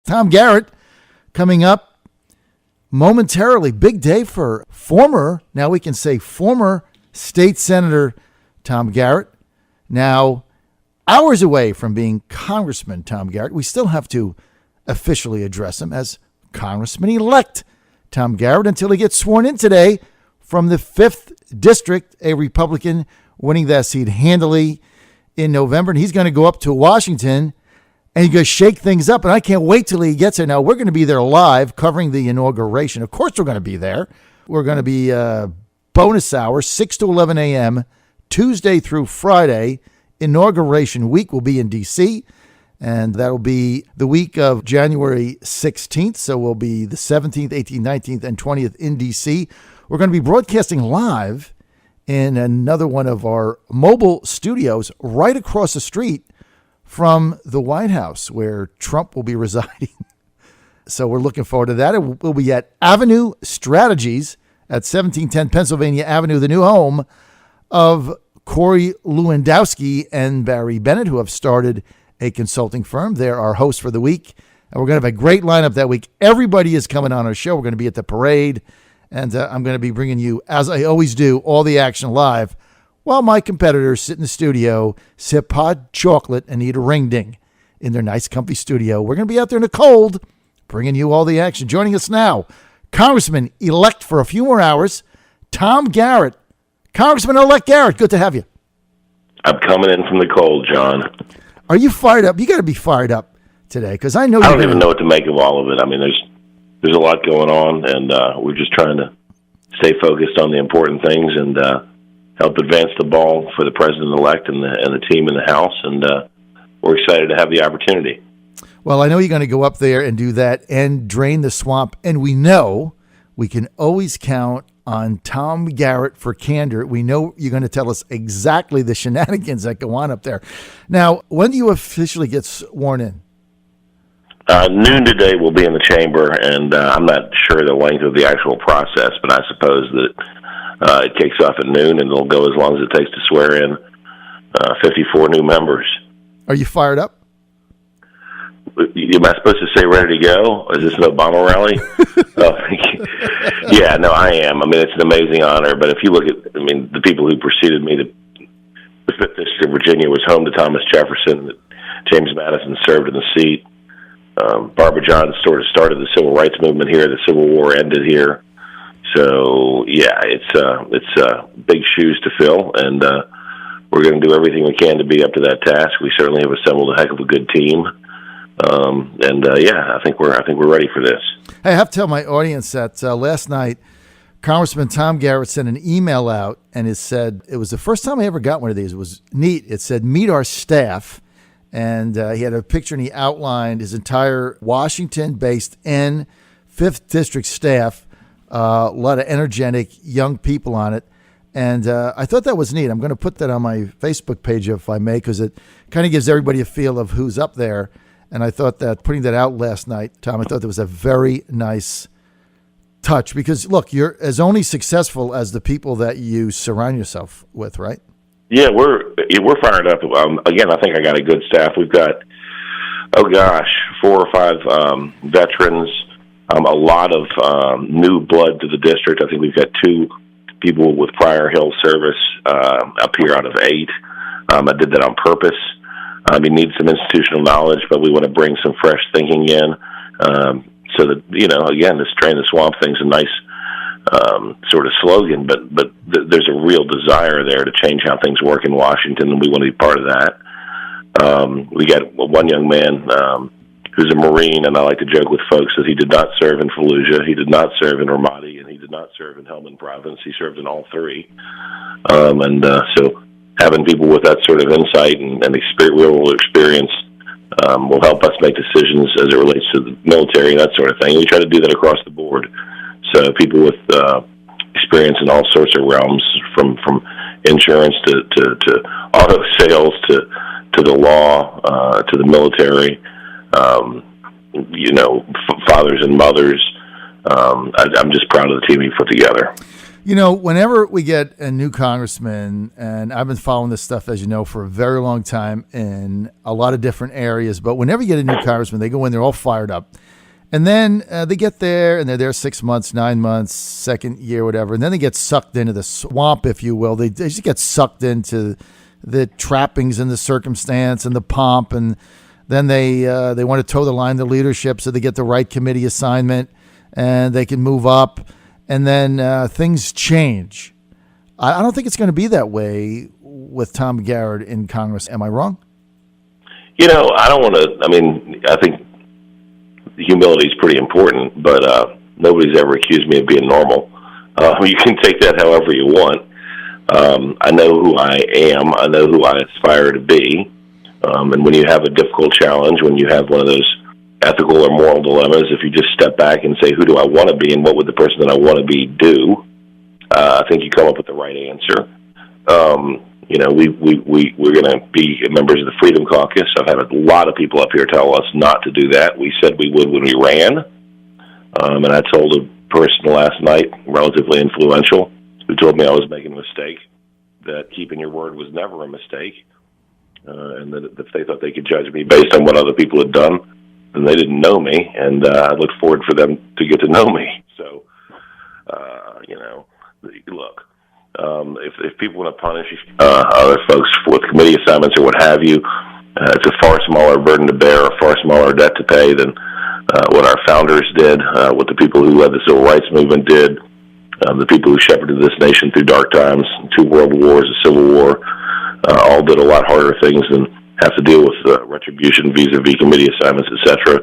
Tom Garrett coming up momentarily. Big day for former State Senator Tom Garrett. Now, hours away from being Congressman Tom Garrett, we still have to officially address him as Congressman-Elect Tom Garrett until he gets sworn in today from the 5th District, a Republican winning that seat handily in November. And he's going to go up to Washington and he's going to shake things up. And I can't wait till he gets there. Now, we're going to be there live covering the inauguration. Of course, we're going to be there. We're going to be bonus hour, 6 to 11 a.m., Tuesday through Friday. Inauguration week will be in D.C., and that'll be the week of January 16th. So we'll be the 17th, 18th, 19th, and 20th in D.C. We're going to be broadcasting live in another one of our mobile studios right across the street from the White House, where Trump will be residing. So we're looking forward to that. It will be at Avenue Strategies at 1710 Pennsylvania Avenue, the new home of Corey Lewandowski and Barry Bennett, who have started a consulting firm. They're our hosts for the week, and we're going to have a great lineup that week. Everybody is coming on our show. We're going to be at the parade, and I'm going to be bringing you, as I always do, all the action live, while my competitors sit in the studio, sip hot chocolate, and eat a ring ding in their nice, comfy studio. We're going to be out there in the cold, bringing you all the action. Joining us now, Congressman-Elect for a few more hours, Tom Garrett. Congressman-Elect Garrett, good to have you. I'm coming in from the cold, John. Are you fired up? You got to be fired up today, because I know I don't even know what to make of all of it. I mean, there's a lot going on, and we're just trying to stay focused on the important things and help advance the ball for the president-elect and the team in the House, and we're excited to have the opportunity. Well, I know you're going to go up there and do that and drain the swamp, and we know we can always count on Tom Garrett for candor. We know you're going to tell us exactly the shenanigans that go on up there. Now, when do you officially get sworn in? Noon today we'll be in the chamber, and I'm not sure the length of the actual process, but I suppose that it kicks off at noon, and it'll go as long as it takes to swear in 54 new members. Are you fired up? Am I supposed to say ready to go? Is this an Obama rally? Yeah, no, I am. I mean, it's an amazing honor. But if you look at, the people who preceded me, the 5th District of Virginia was home to Thomas Jefferson. James Madison served in the seat. Barbara John sort of started the civil rights movement here. The Civil War ended here. So, yeah, it's big shoes to fill, and we're going to do everything we can to be up to that task. We certainly have assembled a heck of a good team. I think we're ready for this. Hey, I have to tell my audience that last night, Congressman Tom Garrett sent an email out, and it said, it was the first time I ever got one of these. It was neat. It said, meet our staff. And he had a picture, and he outlined his entire Washington-based and 5th District staff, a lot of energetic young people on it. And I thought that was neat. I'm going to put that on my Facebook page, if I may, because it kind of gives everybody a feel of who's up there. And I thought that putting that out last night, Tom, I thought that was a very nice touch, because, look, you're as only successful as the people that you surround yourself with, right? Yeah, we're fired up. Again, I think I got a good staff. We've got, 4 or 5 veterans, a lot of new blood to the district. I think we've got 2 people with prior Hill service up here out of 8. I did that on purpose. We need some institutional knowledge, but we want to bring some fresh thinking in so that, again, this drain the swamp thing's a nice sort of slogan, but there's a real desire there to change how things work in Washington, and we want to be part of that. We got one young man who's a Marine, and I like to joke with folks that he did not serve in Fallujah, he did not serve in Ramadi, and he did not serve in Helmand Province. He served in all 3. So having people with that sort of insight and real-world experience will help us make decisions as it relates to the military and that sort of thing. We try to do that across the board. So people with experience in all sorts of realms, from insurance to auto sales to the law to the military, fathers and mothers. I'm just proud of the team we put together. Whenever we get a new congressman, and I've been following this stuff, as you know, for a very long time in a lot of different areas, but whenever you get a new congressman, they go in, they're all fired up. And then they get there, and they're there 6 months, 9 months, second year, whatever, and then they get sucked into the swamp, if you will. They just get sucked into the trappings and the circumstance and the pomp, and then they want to toe the line, the leadership, so they get the right committee assignment, and they can move up. And then things change. I don't think it's going to be that way with Tom Garrett in Congress. Am I wrong? I don't want to. I think humility is pretty important, but nobody's ever accused me of being normal. You can take that however you want. I know who I am. I know who I aspire to be. And when you have a difficult challenge, when you have one of those ethical or moral dilemmas, if you just step back and say, who do I want to be and what would the person that I want to be do, I think you come up with the right answer. We're going to be members of the Freedom Caucus. I've had a lot of people up here tell us not to do that. We said we would when we ran. And I told a person last night, relatively influential, who told me I was making a mistake, that keeping your word was never a mistake. And that if they thought they could judge me based on what other people had done, then they didn't know me, and I look forward for them to get to know me. So, look, if people want to punish other folks with committee assignments or what have you, it's a far smaller burden to bear, a far smaller debt to pay than what our founders did, what the people who led the Civil Rights Movement did, the people who shepherded this nation through dark times, 2 world wars, a civil war, all did a lot harder things than have to deal with retribution vis-a-vis committee assignments, etc.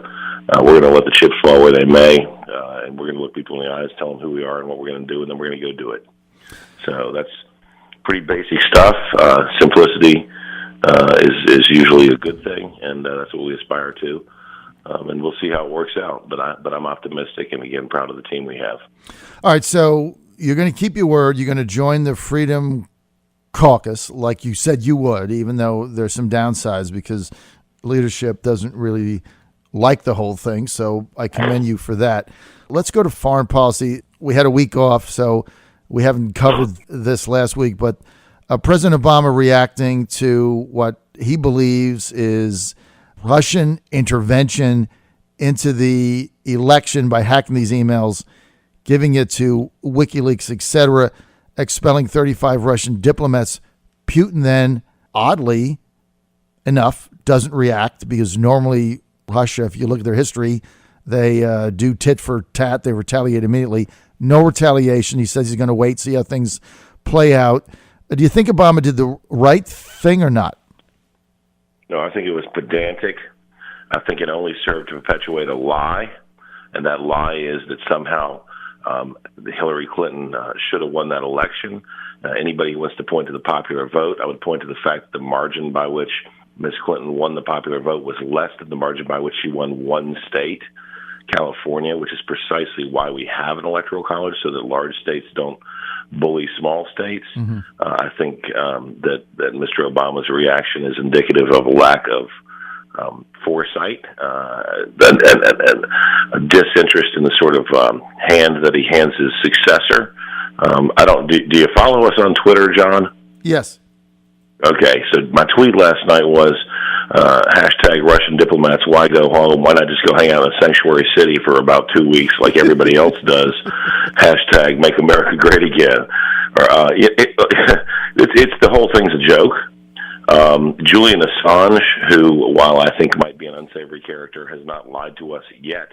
We're going to let the chips fall where they may, and we're going to look people in the eyes, tell them who we are and what we're going to do, and then we're going to go do it. So that's pretty basic stuff. Simplicity is usually a good thing, and that's what we aspire to. And we'll see how it works out. But I'm optimistic, and again, proud of the team we have. All right, so you're going to keep your word. You're going to join the Freedom Caucus, like you said you would, even though there's some downsides because leadership doesn't really like the whole thing. So I commend you for that. Let's go to foreign policy. We had a week off, so we haven't covered this last week, but President Obama reacting to what he believes is Russian intervention into the election by hacking these emails, giving it to WikiLeaks, etc., expelling 35 Russian diplomats. Putin then, oddly enough, doesn't react because normally Russia, if you look at their history, they do tit for tat. They retaliate immediately. No retaliation. He says he's going to wait, see how things play out. Do you think Obama did the right thing or not? No, I think it was pedantic. I think it only served to perpetuate a lie, and that lie is that somehow Hillary Clinton should have won that election. Anybody who wants to point to the popular vote, I would point to the fact that the margin by which Ms. Clinton won the popular vote was less than the margin by which she won one state, California, which is precisely why we have an electoral college, so that large states don't bully small states. Mm-hmm. I think that Mr. Obama's reaction is indicative of a lack of foresight and a disinterest in the sort of hand that he hands his successor. Do you follow us on Twitter, John? Yes. Okay, so my tweet last night was hashtag Russian diplomats, why go home? Why not just go hang out in a sanctuary city for about 2 weeks like everybody else does? Hashtag make America great again. It's the whole thing's a joke. Julian Assange, who, while I think might be an unsavory character, has not lied to us yet,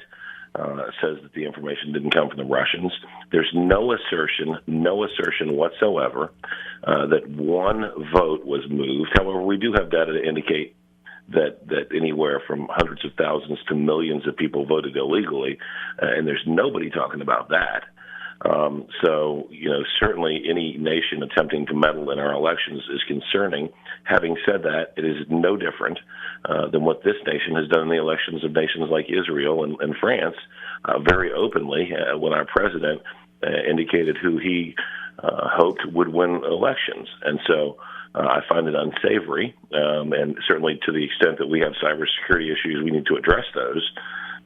says that the information didn't come from the Russians. There's no assertion whatsoever that one vote was moved. However, we do have data to indicate that anywhere from hundreds of thousands to millions of people voted illegally, and there's nobody talking about that. So, certainly any nation attempting to meddle in our elections is concerning. Having said that, it is no different than what this nation has done in the elections of nations like Israel and France very openly when our president indicated who he hoped would win elections. And so I find it unsavory, and certainly to the extent that we have cybersecurity issues, we need to address those.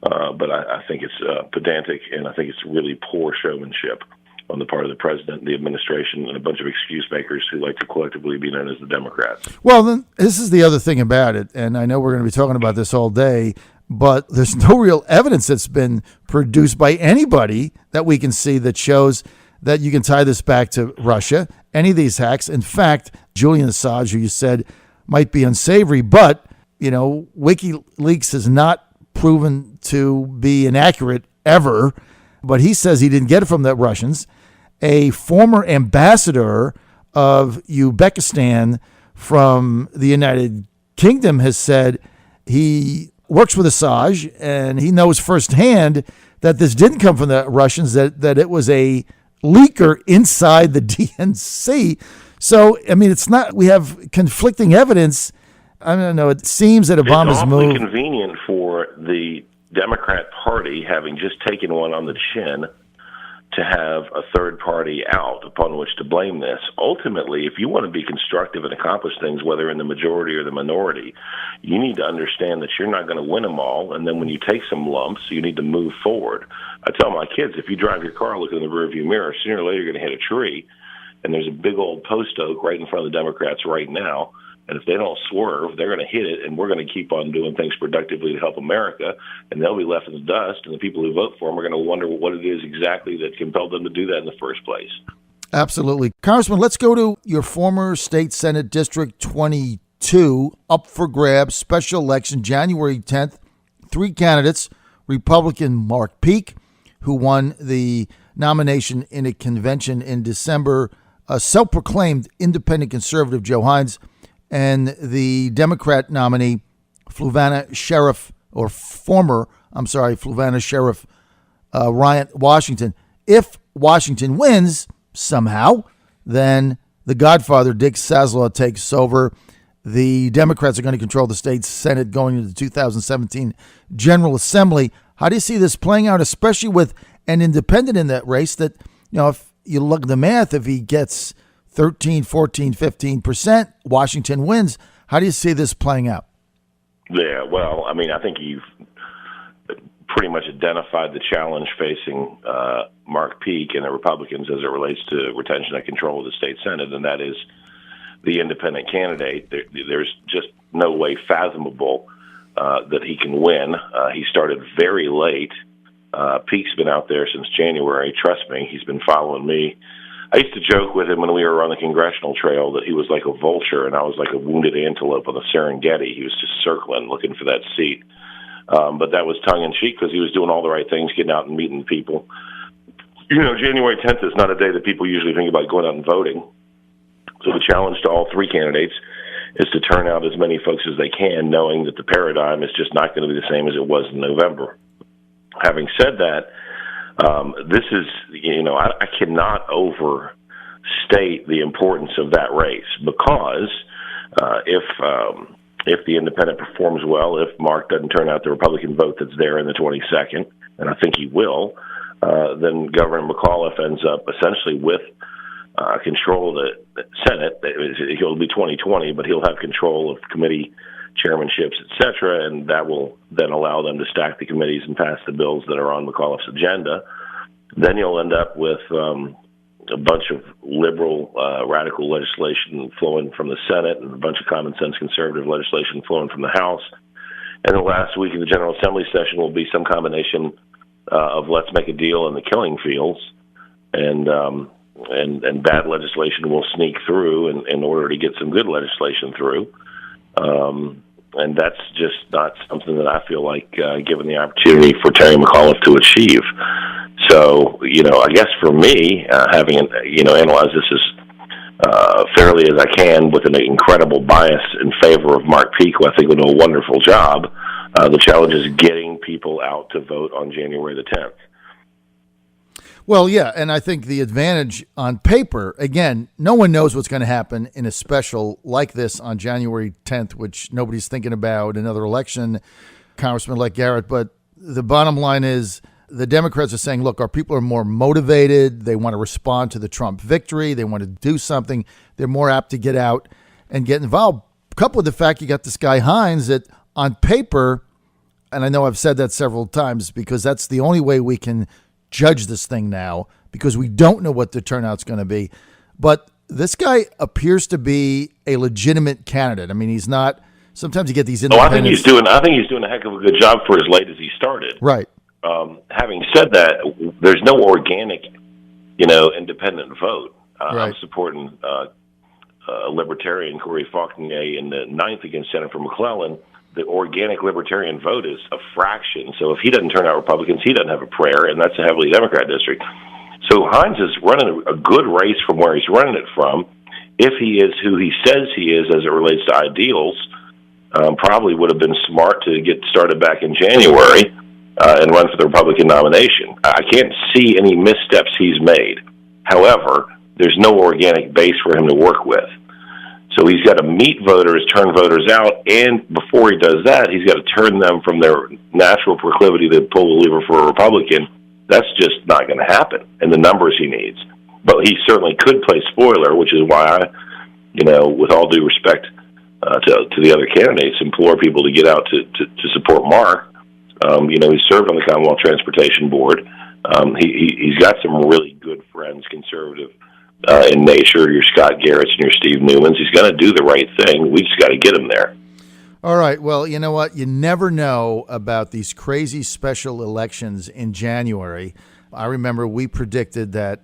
But I think it's pedantic, and I think it's really poor showmanship on the part of the president, the administration, and a bunch of excuse makers who like to collectively be known as the Democrats. Well, then this is the other thing about it, and I know we're going to be talking about this all day, but there's no real evidence that's been produced by anybody that we can see that shows that you can tie this back to Russia, any of these hacks. In fact, Julian Assange, who you said might be unsavory, but, WikiLeaks has not proven to be inaccurate ever, but he says he didn't get it from the Russians. A former ambassador of Uzbekistan from the United Kingdom has said he works with Assange and he knows firsthand that this didn't come from the Russians, that it was a leaker inside the DNC. So, it's not, we have conflicting evidence. I don't know. It seems that Obama's move. It's awfully convenient for the Democrat Party, having just taken one on the chin, to have a third party out upon which to blame this. Ultimately, if you want to be constructive and accomplish things, whether in the majority or the minority, you need to understand that you're not going to win them all. And then when you take some lumps, you need to move forward. I tell my kids, if you drive your car looking in the rearview mirror, sooner or later you're going to hit a tree. And there's a big old post oak right in front of the Democrats right now. And if they don't swerve, they're going to hit it, and we're going to keep on doing things productively to help America, and they'll be left in the dust, and the people who vote for them are going to wonder what it is exactly that compelled them to do that in the first place. Absolutely. Congressman, let's go to your former state Senate District 22, up for grabs, special election, January 10th. 3 candidates, Republican Mark Peake, who won the nomination in a convention in December, a self-proclaimed independent conservative, Joe Hines, and the Democrat nominee, Fluvanna Sheriff Ryan Washington. If Washington wins somehow, then the Godfather, Dick Saslaw, takes over. The Democrats are going to control the state Senate going into the 2017 General Assembly. How do you see this playing out, especially with an independent in that race that, if you look at the math, if he gets 13, 14, 15%, Washington wins. How do you see this playing out? Yeah, well, I think you've pretty much identified the challenge facing Mark Peake and the Republicans as it relates to retention and control of the state Senate, and that is the independent candidate. There's just no way fathomable that he can win. He started very late. Peake's been out there since January. Trust me, he's been following me. I used to joke with him when we were on the congressional trail that he was like a vulture and I was like a wounded antelope on the Serengeti. He was just circling, looking for that seat. But that was tongue-in-cheek because he was doing all the right things, getting out and meeting people. January 10th is not a day that people usually think about going out and voting. So the challenge to all 3 candidates is to turn out as many folks as they can, knowing that the paradigm is just not going to be the same as it was in November. Having said that, this is, I cannot overstate the importance of that race because if the independent performs well, if Mark doesn't turn out the Republican vote that's there in the 22nd, and I think he will, then Governor McAuliffe ends up essentially with control of the Senate. He'll be 2020, but he'll have control of committee chairmanships, et cetera, and that will then allow them to stack the committees and pass the bills that are on McAuliffe's agenda. Then you'll end up with a bunch of liberal, radical legislation flowing from the Senate and a bunch of common sense conservative legislation flowing from the House. And the last week of the General Assembly session will be some combination of let's make a deal in the killing fields, and bad legislation will sneak through in order to get some good legislation through. And that's just not something that I feel like given the opportunity for Terry McAuliffe to achieve. So, I guess for me, having, analyzed this as fairly as I can with an incredible bias in favor of Mark Peake, who I think will do a wonderful job, the challenge is getting people out to vote on January the 10th. Well, yeah, and I think the advantage on paper, again, no one knows what's going to happen in a special like this on January 10th, which nobody's thinking about another election, Congressman-Elect Garrett. But the bottom line is the Democrats are saying, look, our people are more motivated. They want to respond to the Trump victory. They want to do something. They're more apt to get out and get involved. Coupled with the fact you got this guy Hines that on paper, and I know I've said that several times because that's the only way we can judge this thing now because we don't know what the turnout's going to be. But this guy appears to be a legitimate candidate. I mean, he's not. Sometimes you get these independents. I think he's doing a heck of a good job for as late as he started. Right. Having said that, there's no organic, independent vote. Right. I'm supporting Libertarian Corey Faulkner in the 9th against Senator McClellan. The organic Libertarian vote is a fraction. So if he doesn't turn out Republicans, he doesn't have a prayer, and that's a heavily Democrat district. So Hines is running a good race from where he's running it from. If he is who he says he is as it relates to ideals, probably would have been smart to get started back in January and run for the Republican nomination. I can't see any missteps he's made. However, there's no organic base for him to work with. So he's got to meet voters, turn voters out, and before he does that, he's got to turn them from their natural proclivity to pull the lever for a Republican. That's just not going to happen in the numbers he needs. But he certainly could play spoiler, which is why I, with all due respect to the other candidates, implore people to get out to support Mark. He served on the Commonwealth Transportation Board. He's got some really good friends, conservative in nature, your Scott Garretts and your Steve Newmans. He's going to do the right thing. We just got to get him there. All right. Well, you know what? You never know about these crazy special elections in January. I remember we predicted that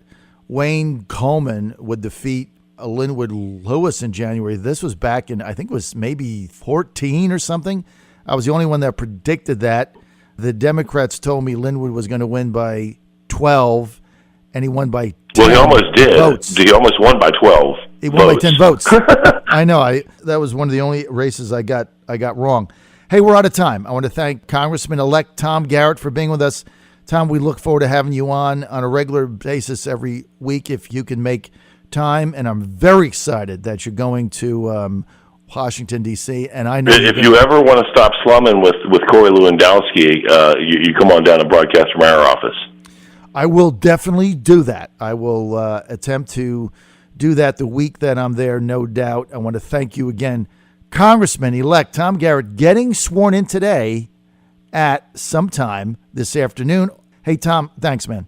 Wayne Coleman would defeat Linwood Lewis in January. This was back in, I think it was maybe 14 or something. I was the only one that predicted that. The Democrats told me Linwood was going to win by 12, and he won by 10 he almost did. votes. He almost won by 12 He won by 10 votes. I know. That was one of the only races I got wrong. Hey, we're out of time. I want to thank Congressman-Elect Tom Garrett for being with us. Tom, we look forward to having you on a regular basis every week if you can make time. And I'm very excited that you're going to Washington, D.C. And I know if you ever want to stop slumming with Corey Lewandowski, you come on down and broadcast from our office. I will definitely do that. I will attempt to do that the week that I'm there, no doubt. I want to thank you again, Congressman-elect Tom Garrett, getting sworn in today at some time this afternoon. Hey, Tom, thanks, man.